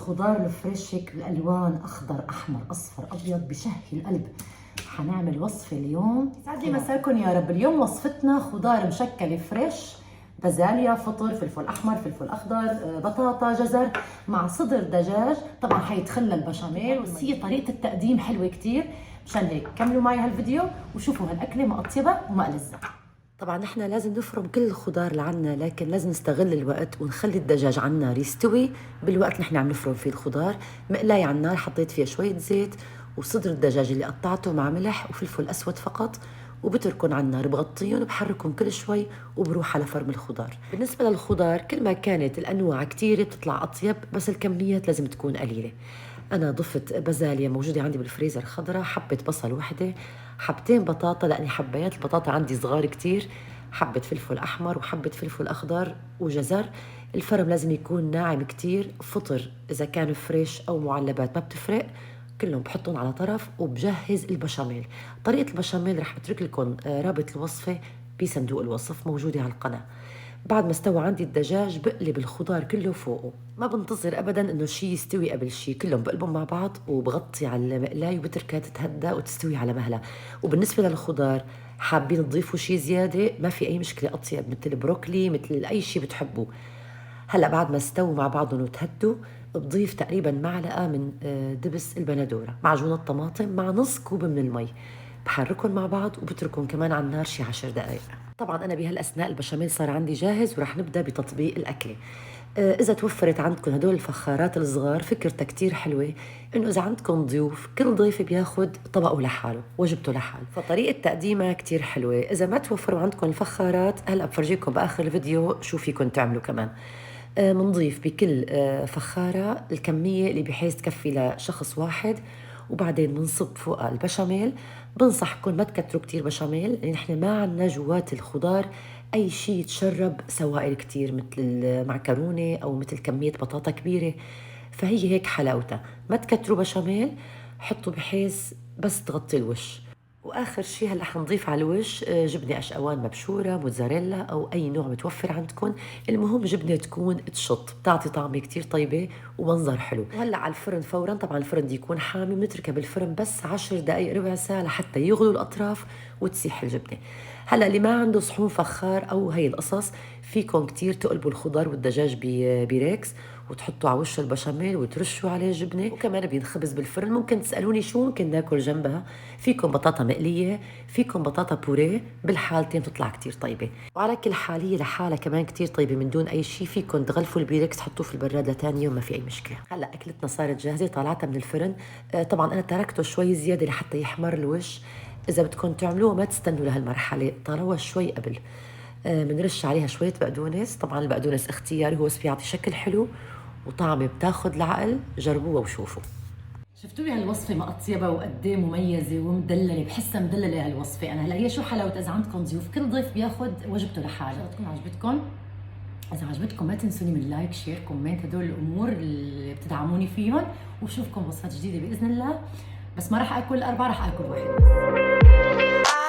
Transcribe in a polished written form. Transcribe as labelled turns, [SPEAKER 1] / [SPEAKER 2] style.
[SPEAKER 1] الخضار الفريش هيك الالوان اخضر احمر اصفر ابيض بشهي القلب. حنعمل وصفه اليوم يسعد لي مساكم يا رب. اليوم وصفتنا خضار مشكل فريش، بازاليا، فطر، فلفل احمر، فلفل اخضر، بطاطا، جزر، مع صدر دجاج. طبعا حيتخلى البشاميل، بس هي طريقه التقديم حلوه كثير. مشان هيك كملوا معي هالفيديو وشوفوا هالاكله ما اطيبها وما ألذها. طبعا نحن لازم نفرم كل الخضار اللي عنا، لكن لازم نستغل الوقت ونخلي الدجاج على النار يستوي بالوقت نحن عم نفرم فيه الخضار. مقلاية على النار حطيت فيها شوية زيت وصدر الدجاج اللي قطعته مع ملح وفلفل اسود فقط، وبتركن على النار بغطيهم وبحركهم كل شوي وبروح على فرم الخضار. بالنسبة للخضار كل ما كانت الأنواع كتيرة بتطلع أطيب، بس الكميات لازم تكون قليلة. أنا ضفت بازاليا موجودة عندي بالفريزر خضرة، حبة بصل وحدة، حبتين بطاطا لأني حبايات البطاطا عندي صغار كتير، حبة فلفل أحمر وحبة فلفل أخضر وجزر. الفرم لازم يكون ناعم كتير. فطر إذا كان فريش أو معلبات ما بتفرق، كلهم بحطهم على طرف وبجهز البشاميل. طريقة البشاميل رح اترك لكم رابط الوصفة بصندوق الوصف موجودة على القناة. بعد ما استوى عندي الدجاج بقلب الخضار كله فوقه، ما بنتظر ابدا انه شيء يستوي قبل شيء، كلهم بقلبهم مع بعض وبغطي على المقلاي وبتركها تتهدى وتستوي على مهلها. وبالنسبة للخضار حابين تضيفوا شيء زيادة ما في اي مشكلة، اطيب مثل بروكلي مثل اي شيء بتحبوه. هلا بعد ما استووا مع بعضهم وتهدوا بضيف تقريبا معلقه من دبس البندوره، معجون الطماطم، مع نص كوب من المي. بحركهم مع بعض وبتركهم كمان على النار شي 10 دقائق. طبعا انا بهالاثناء البشاميل صار عندي جاهز ورح نبدا بتطبيق الاكله. اذا توفرت عندكم هدول الفخارات الصغار فكرتها كتير حلوه، انه اذا عندكم ضيوف كل ضيف بياخد طبقه لحاله، وجبته لحاله، فطريقه تقديمها كتير حلوه. اذا ما توفروا عندكم الفخارات هلا بفرجيكم باخر الفيديو شو فيكم تعملوا كمان. منضيف بكل فخارة الكمية اللي بحيث تكفي لشخص واحد، وبعدين بنصب فوقها البشاميل. بنصحكم ما تكتروا كتير بشاميل، لأن احنا ما عنا جوات الخضار أي شيء يتشرب سوائل كتير مثل المعكرونة أو مثل كمية بطاطا كبيرة، فهي هيك حلاوتها. ما تكتروا بشاميل، حطوا بحيث بس تغطي الوش. واخر شيء هلا حنضيف على الوش جبنه اشقوان مبشوره، موتزاريلا او اي نوع متوفر عندكم. المهم جبنه تكون تشط، بتعطي طعمه كتير طيبه ومنظر حلو. وهلا على الفرن فورا، طبعا الفرن دي يكون حامي، بنتركها بالفرن بس 10 دقائق ربع ساعه لحتى يغلوا الاطراف وتسيح الجبنه. هلا اللي ما عنده صحون فخار او هي القصص، فيكم كتير تقلبوا الخضار والدجاج بريكس وتحطوا على وش البشاميل وترشوا عليه جبنه، وكمان بينخبز بالفرن. ممكن تسالوني شو ممكن ناكل جنبها، فيكم بطاطا مقليه، فيكم بطاطا بوريه، بالحالتين بتطلع كتير طيبه. وعلى كل حال هي لحالها كمان كتير طيبه من دون اي شيء. فيكم تغلفوا البيركس تحطوه في البراد لتاني يوم، ما في اي مشكله. هلا اكلتنا صارت جاهزه، طلعتها من الفرن. طبعا انا تركته شوي زياده لحتى يحمر الوش. اذا بدكم تعملوه ما تستنوا لهالمرحله، طلعوها شوي قبل. بنرش عليها شويه بقدونس، طبعا البقدونس اختياري، هو بس بيعطي شكل حلو وطعمه بتاخد العقل. جربوها وشوفوا. شفتوا لي هالوصفه مقطيبه وقد ايه مميزه ومدلله، بحسها مدلله هالوصفه انا. هلا هي شو حلاوه اذا عندكم ضيوف كل ضيف بياخد وجبته لحاله. تكون عجبتكم، اذا عجبتكم ما تنسوني من لايك شير كومنت، هدول الامور اللي بتدعموني فيهم. وبشوفكم وصفات جديده باذن الله، بس ما راح اكل 4، راح اكل واحد بس.